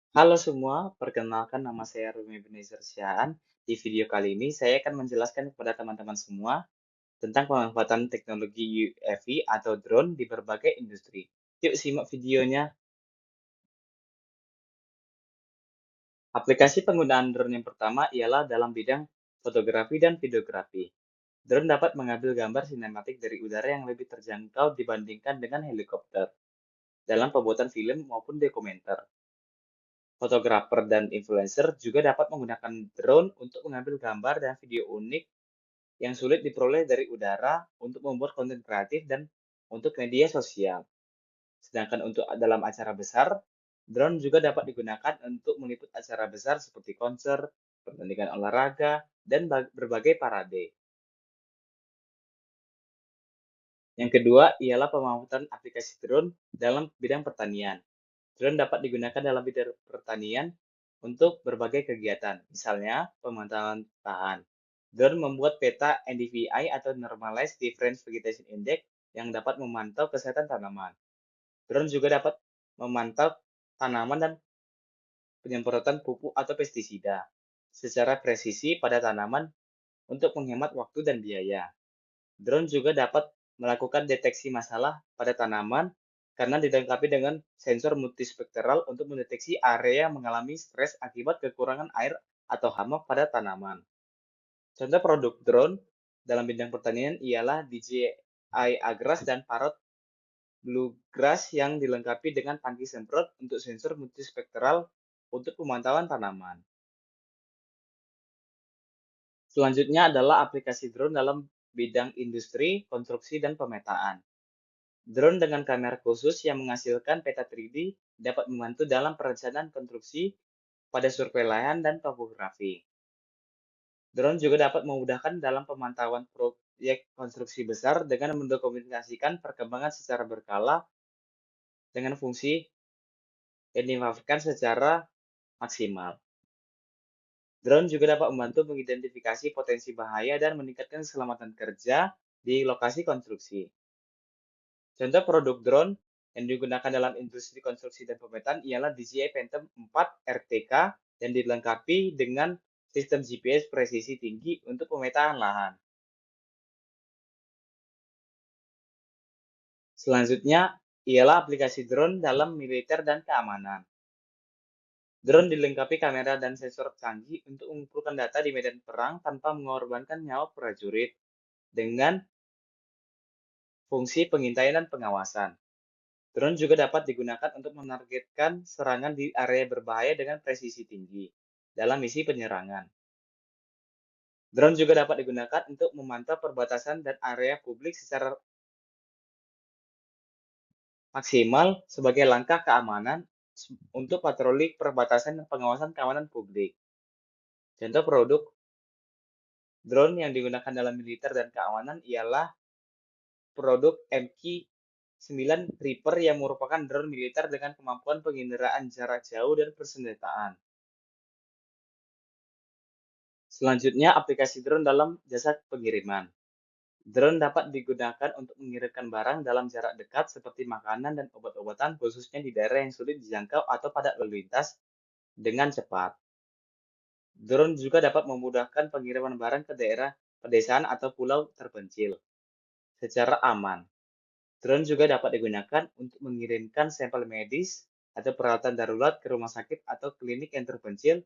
Halo semua, perkenalkan nama saya Rumi Ebenezer Syaan. Di video kali ini saya akan menjelaskan kepada teman-teman semua tentang pemanfaatan teknologi UAV atau drone di berbagai industri. Yuk simak videonya. Aplikasi penggunaan drone yang pertama ialah dalam bidang fotografi dan videografi. Drone dapat mengambil gambar sinematik dari udara yang lebih terjangkau dibandingkan dengan helikopter dalam pembuatan film maupun dokumenter. Fotografer dan influencer juga dapat menggunakan drone untuk mengambil gambar dan video unik yang sulit diperoleh dari udara untuk membuat konten kreatif dan untuk media sosial. Sedangkan untuk dalam acara besar, drone juga dapat digunakan untuk meliput acara besar seperti konser, pertandingan olahraga, dan berbagai parade. Yang kedua ialah pemanfaatan aplikasi drone dalam bidang pertanian. Drone dapat digunakan dalam bidang pertanian untuk berbagai kegiatan, misalnya pemantauan lahan. Drone membuat peta NDVI atau Normalized Difference Vegetation Index yang dapat memantau kesehatan tanaman. Drone juga dapat memantau tanaman dan penyemprotan pupuk atau pestisida secara presisi pada tanaman untuk menghemat waktu dan biaya. Drone juga dapat melakukan deteksi masalah pada tanaman karena dilengkapi dengan sensor multispektral untuk mendeteksi area yang mengalami stres akibat kekurangan air atau hama pada tanaman. Contoh produk drone dalam bidang pertanian ialah DJI Agras dan Parrot Bluegrass yang dilengkapi dengan tangki semprot untuk sensor multispektral untuk pemantauan tanaman. Selanjutnya adalah aplikasi drone dalam bidang industri, konstruksi, dan pemetaan. Drone dengan kamera khusus yang menghasilkan peta 3D dapat membantu dalam perencanaan konstruksi pada survei lahan dan topografi. Drone juga dapat memudahkan dalam pemantauan proyek konstruksi besar dengan mendokumentasikan perkembangan secara berkala dengan fungsi yang dimanfaatkan secara maksimal. Drone juga dapat membantu mengidentifikasi potensi bahaya dan meningkatkan keselamatan kerja di lokasi konstruksi. Contoh produk drone yang digunakan dalam industri konstruksi dan pemetaan ialah DJI Phantom 4 RTK yang dilengkapi dengan sistem GPS presisi tinggi untuk pemetaan lahan. Selanjutnya ialah aplikasi drone dalam militer dan keamanan. Drone dilengkapi kamera dan sensor canggih untuk mengumpulkan data di medan perang tanpa mengorbankan nyawa prajurit dengan fungsi pengintaian dan pengawasan. Drone juga dapat digunakan untuk menargetkan serangan di area berbahaya dengan presisi tinggi dalam misi penyerangan. Drone juga dapat digunakan untuk memantau perbatasan dan area publik secara maksimal sebagai langkah keamanan untuk patroli perbatasan dan pengawasan keamanan publik. Contoh produk drone yang digunakan dalam militer dan keamanan ialah produk MQ-9 Reaper yang merupakan drone militer dengan kemampuan penginderaan jarak jauh dan persenjataan. Selanjutnya, aplikasi drone dalam jasa pengiriman. Drone dapat digunakan untuk mengirimkan barang dalam jarak dekat seperti makanan dan obat-obatan khususnya di daerah yang sulit dijangkau atau padat lalu lintas dengan cepat. Drone juga dapat memudahkan pengiriman barang ke daerah pedesaan atau pulau terpencil secara aman. Drone juga dapat digunakan untuk mengirimkan sampel medis atau peralatan darurat ke rumah sakit atau klinik yang terpencil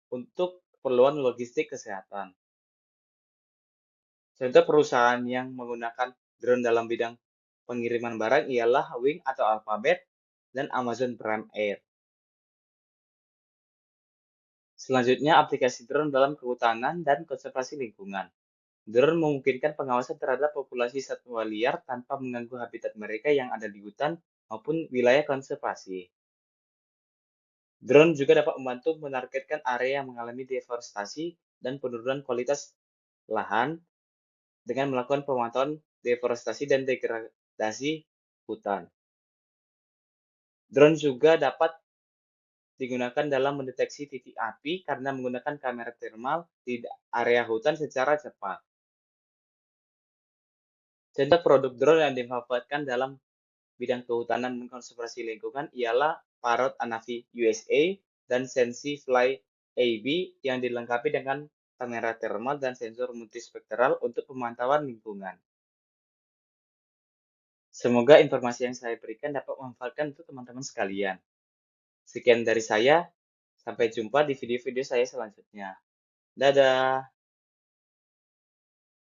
untuk keperluan logistik kesehatan. Contoh perusahaan yang menggunakan drone dalam bidang pengiriman barang ialah Wing atau Alphabet dan Amazon Prime Air. Selanjutnya, aplikasi drone dalam kehutanan dan konservasi lingkungan. Drone memungkinkan pengawasan terhadap populasi satwa liar tanpa mengganggu habitat mereka yang ada di hutan maupun wilayah konservasi. Drone juga dapat membantu menargetkan area yang mengalami deforestasi dan penurunan kualitas lahan dengan melakukan pemantauan deforestasi dan degradasi hutan. Drone juga dapat digunakan dalam mendeteksi titik api karena menggunakan kamera thermal di area hutan secara cepat. Contoh produk drone yang dimanfaatkan dalam bidang kehutanan dan konservasi lingkungan ialah Parrot Anafi USA, dan Sensi Fly AB yang dilengkapi dengan kamera thermal dan sensor multispektral untuk pemantauan lingkungan. Semoga informasi yang saya berikan dapat memanfaatkan untuk teman-teman sekalian. Sekian dari saya, sampai jumpa di video-video saya selanjutnya. Dadah!